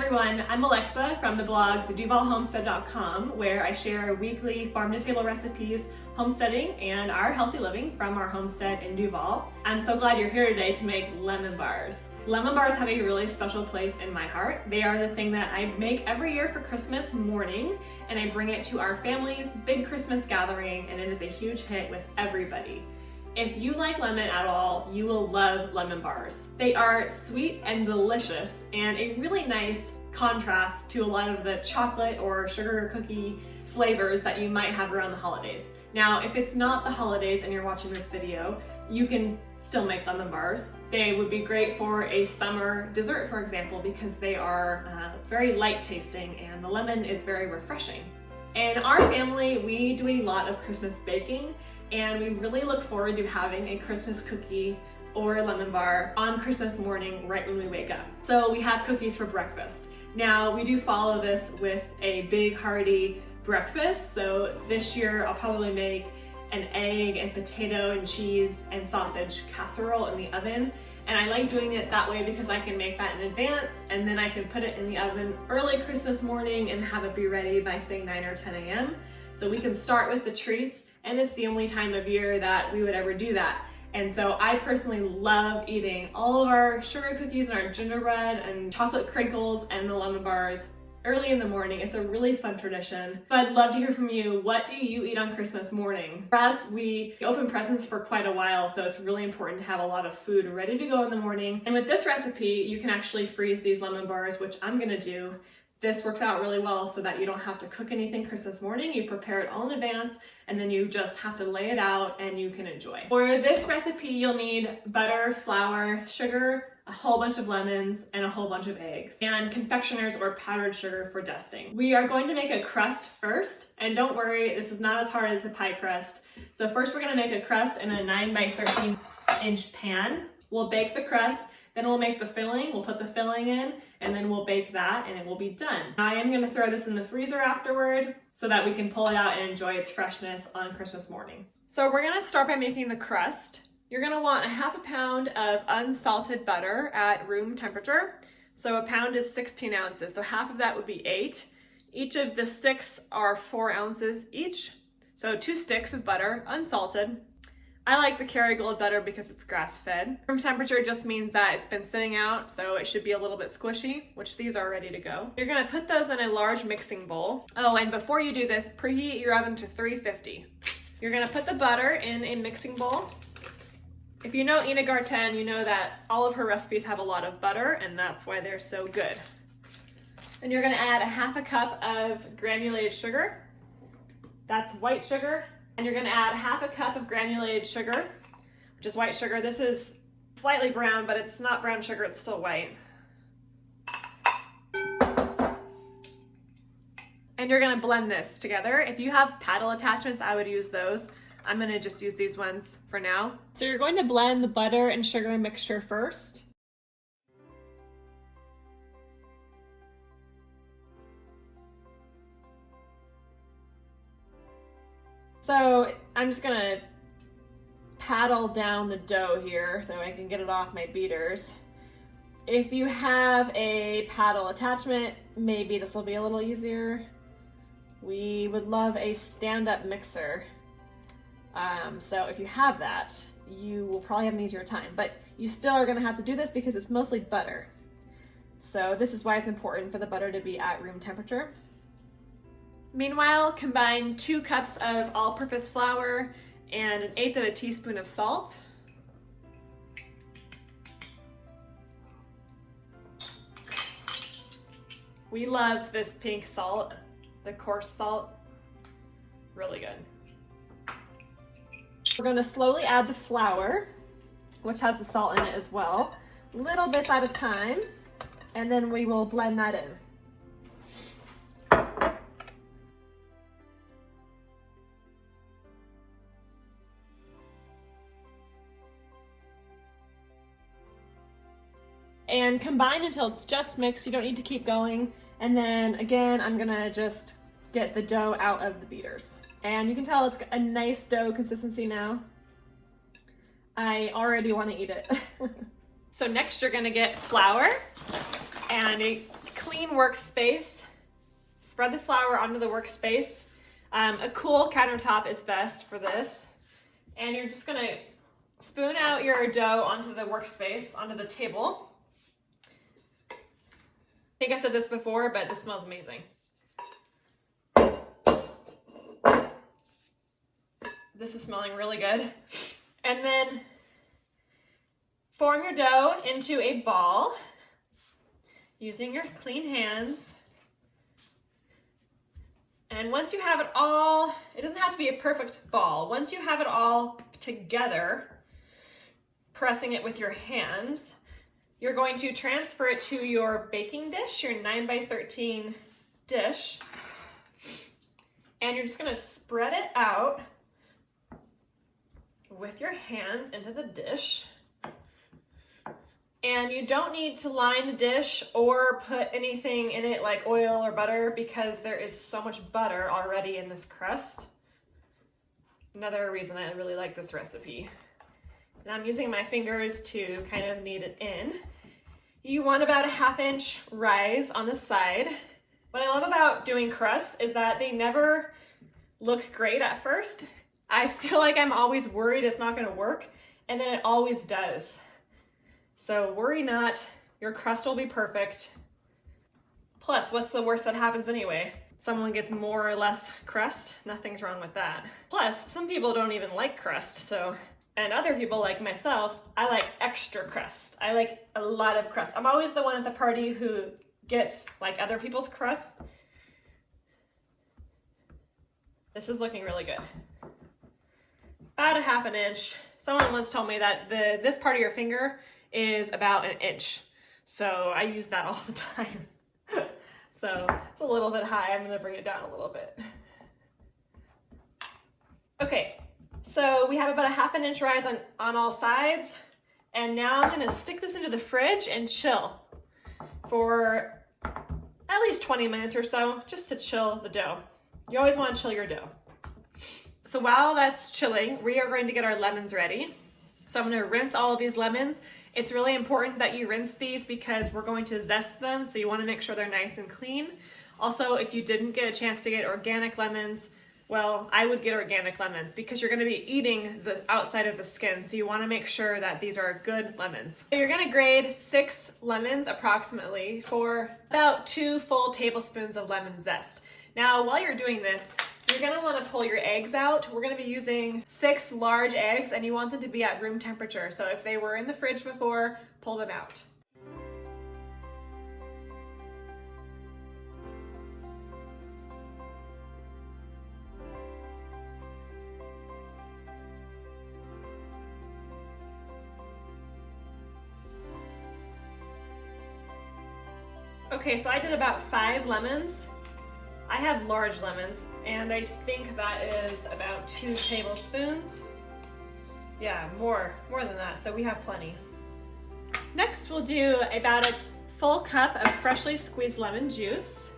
everyone, I'm Alexa from the blog theduvalhomestead.com, where I share weekly farm-to-table recipes, homesteading, and our healthy living from our homestead in Duval. I'm so glad you're here today to make lemon bars. Lemon bars have a really special place in my heart. They are the thing that I make every year for Christmas morning, and I bring it to our family's big Christmas gathering, and it is a huge hit with everybody. If you like lemon at all, you will love lemon bars. They are sweet and delicious and a really nice contrast to a lot of the chocolate or sugar cookie flavors that you might have around the holidays. Now, if it's not the holidays and you're watching this video, you can still make lemon bars. They would be great for a summer dessert, for example, because they are very light tasting and the lemon is very refreshing. In our family, we do a lot of Christmas baking, and we really look forward to having a Christmas cookie or a lemon bar on Christmas morning right when we wake up. So we have cookies for breakfast. Now, we do follow this with a big hearty breakfast. So this year I'll probably make an egg and potato and cheese and sausage casserole in the oven. And I like doing it that way because I can make that in advance and then I can put it in the oven early Christmas morning and have it be ready by say 9 or 10 a.m. So we can start with the treats, and it's the only time of year that we would ever do that. And so I personally love eating all of our sugar cookies and our gingerbread and chocolate crinkles and the lemon bars early in the morning. It's a really fun tradition. So I'd love to hear from you. What do you eat on Christmas morning? For us, we open presents for quite a while, so it's really important to have a lot of food ready to go in the morning. And with this recipe, you can actually freeze these lemon bars, which I'm gonna do. This works out really well so that you don't have to cook anything Christmas morning. You prepare it all in advance and then you just have to lay it out and you can enjoy. For this recipe, you'll need butter, flour, sugar, a whole bunch of lemons, and a whole bunch of eggs, and confectioner's or powdered sugar for dusting. We are going to make a crust first, and don't worry, this is not as hard as a pie crust. So first we're gonna make a crust in a 9 by 13 inch pan. We'll bake the crust, then we'll make the filling, we'll put the filling in, and then we'll bake that and it will be done. I am gonna throw this in the freezer afterward so that we can pull it out and enjoy its freshness on Christmas morning. So we're gonna start by making the crust. You're gonna want a half a pound of unsalted butter at room temperature. So a pound is 16 ounces, so half of that would be 8. Each of the sticks are 4 ounces each. So 2 sticks of butter, unsalted. I like the Kerrygold butter because it's grass-fed. Room temperature just means that it's been sitting out, so it should be a little bit squishy, which these are ready to go. You're gonna put those in a large mixing bowl. Oh, and before you do this, preheat your oven to 350. You're gonna put the butter in a mixing bowl. If you know Ina Garten, you know that all of her recipes have a lot of butter, and that's why they're so good. Then you're gonna add a half a cup of granulated sugar. That's white sugar. And you're gonna add half a cup of granulated sugar, which is white sugar. This is slightly brown, but it's not brown sugar, it's still white. And you're gonna blend this together. If you have paddle attachments, I would use those. I'm gonna just use these ones for now. So you're going to blend the butter and sugar mixture first. So I'm just gonna paddle down the dough here so I can get it off my beaters. If you have a paddle attachment, maybe this will be a little easier. We would love a stand-up mixer. So if you have that, you will probably have an easier time, but you still are gonna have to do this because it's mostly butter. So this is why it's important for the butter to be at room temperature. Meanwhile, combine 2 cups of all-purpose flour and 1/8 of a teaspoon of salt. We love this pink salt, the coarse salt, really good. We're going to slowly add the flour, which has the salt in it as well, little bits at a time, and then we will blend that in. And combine until it's just mixed. You don't need to keep going. And then again, I'm gonna just get the dough out of the beaters. And you can tell it's a nice dough consistency now. I already want to eat it. So next you're gonna get flour and a clean clean workspace, spread the flour onto the workspace. A cool countertop is best for this. And you're just gonna spoon out your dough onto the workspace, onto the table. I think I said this before, but this smells amazing. This is smelling really good. And then form your dough into a ball using your clean hands. And once you have it all, it doesn't have to be a perfect ball. Once you have it all together, pressing it with your hands, you're going to transfer it to your baking dish, your 9x13 dish. And you're just gonna spread it out with your hands into the dish. And you don't need to line the dish or put anything in it like oil or butter because there is so much butter already in this crust. Another reason I really like this recipe. And I'm using my fingers to kind of knead it in. You want about a 1/2 inch rise on the side. What I love about doing crusts is that they never look great at first. I feel like I'm always worried it's not gonna work, and then it always does. So worry not, your crust will be perfect. Plus, what's the worst that happens anyway? Someone gets more or less crust, nothing's wrong with that. Plus, some people don't even like crust, and other people like myself, I like extra crust. I like a lot of crust. I'm always the one at the party who gets like other people's crust. This is looking really good. About a 1/2 inch. Someone once told me that this part of your finger is about 1 inch. So I use that all the time. So it's a little bit high. I'm gonna bring it down a little bit. Okay, so we have about a 1/2 inch rise on all sides. And now I'm gonna stick this into the fridge and chill for at least 20 minutes or so, just to chill the dough. You always wanna chill your dough. So while that's chilling, we are going to get our lemons ready. So I'm gonna rinse all of these lemons. It's really important that you rinse these because we're going to zest them, so you wanna make sure they're nice and clean. Also, if you didn't get a chance to get organic lemons, well, I would get organic lemons because you're gonna be eating the outside of the skin, so you wanna make sure that these are good lemons. So you're gonna grade 6 lemons approximately for about 2 full tablespoons of lemon zest. Now, while you're doing this, you're gonna wanna pull your eggs out. We're gonna be using 6 large eggs and you want them to be at room temperature. So if they were in the fridge before, pull them out. Okay, so I did about 5 lemons. I have large lemons, and I think that is about 2 tablespoons. Yeah, more than that, so we have plenty. Next, we'll do about a full cup of freshly squeezed lemon juice.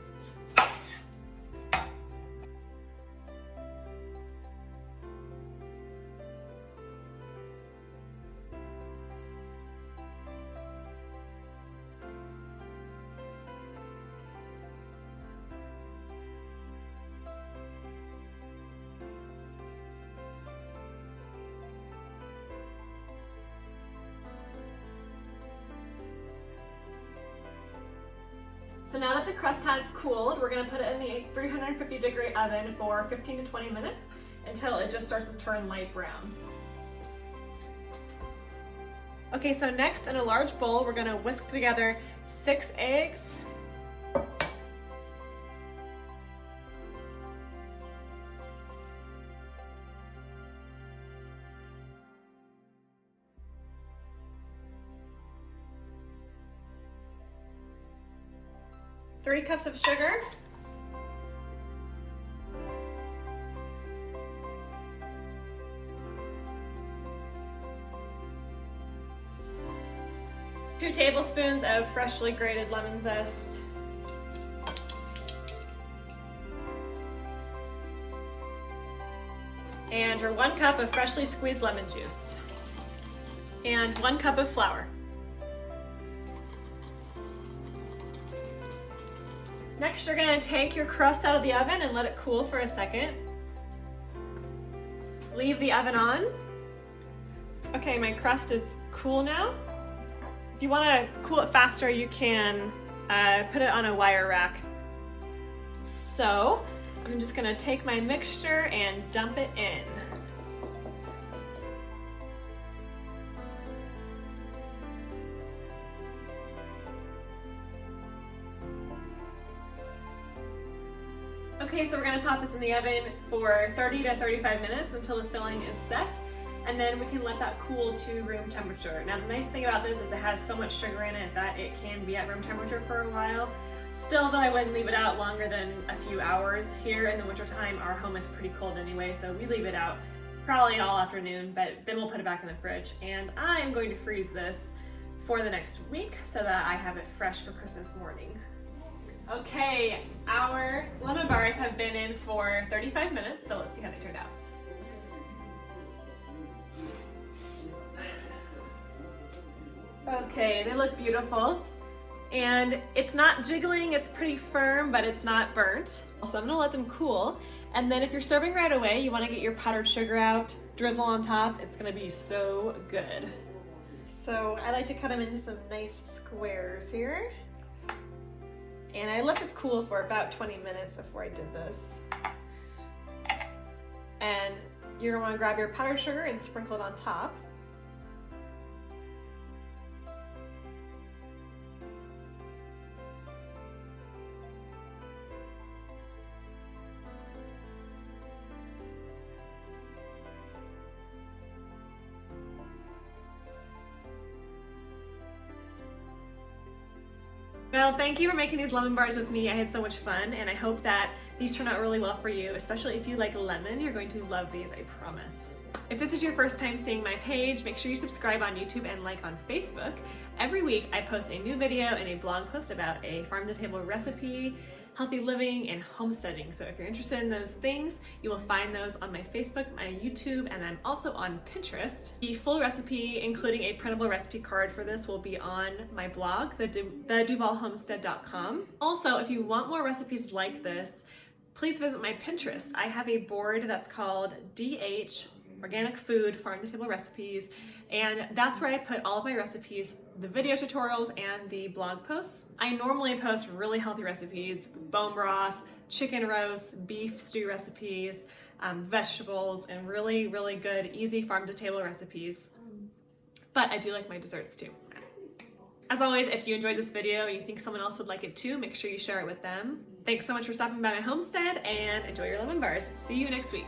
'So now that the crust has cooled, we're gonna put it in the 350-degree oven for 15 to 20 minutes until it just starts to turn light brown. Okay, so next in a large bowl, we're gonna whisk together 6 eggs. Three cups of sugar. 2 tablespoons of freshly grated lemon zest. And your 1 cup of freshly squeezed lemon juice. And 1 cup of flour. Next, you're gonna take your crust out of the oven and let it cool for a second. Leave the oven on. Okay, my crust is cool now. If you wanna cool it faster, you can put it on a wire rack. So, I'm just gonna take my mixture and dump it in. Okay, so we're gonna pop this in the oven for 30 to 35 minutes until the filling is set, and then we can let that cool to room temperature. Now the nice thing about this is it has so much sugar in it that it can be at room temperature for a while. Still though, I wouldn't leave it out longer than a few hours. Here in the wintertime, our home is pretty cold anyway, so we leave it out probably all afternoon, but then we'll put it back in the fridge. And I am going to freeze this for the next week so that I have it fresh for Christmas morning. Okay, our lemon bars have been in for 35 minutes, so let's see how they turned out. Okay, they look beautiful. And it's not jiggling, it's pretty firm, but it's not burnt. So I'm gonna let them cool. And then if you're serving right away, you wanna get your powdered sugar out, drizzle on top. It's gonna be so good. So I like to cut them into some nice squares here. And I let this cool for about 20 minutes before I did this. And you're gonna wanna grab your powdered sugar and sprinkle it on top. Well, thank you for making these lemon bars with me. I had so much fun, and I hope that these turn out really well for you, especially if you like lemon. You're going to love these, I promise. If this is your first time seeing my page, make sure you subscribe on YouTube and like on Facebook. Every week, I post a new video and a blog post about a farm-to-table recipe, healthy living, and homesteading. So if you're interested in those things, you will find those on my Facebook, my YouTube, and I'm also on Pinterest. The full recipe, including a printable recipe card for this, will be on my blog, theduvalhomestead.com. Also, if you want more recipes like this, please visit my Pinterest. I have a board that's called DH Organic Food Farm to Table Recipes, and that's where I put all of my recipes, the video tutorials, and the blog posts. I normally post really healthy recipes, bone broth, chicken roast, beef stew recipes, vegetables, and really, really good, easy farm to table recipes. But I do like my desserts too. As always, if you enjoyed this video, you think someone else would like it too, make sure you share it with them. Thanks so much for stopping by my homestead, and enjoy your lemon bars. See you next week.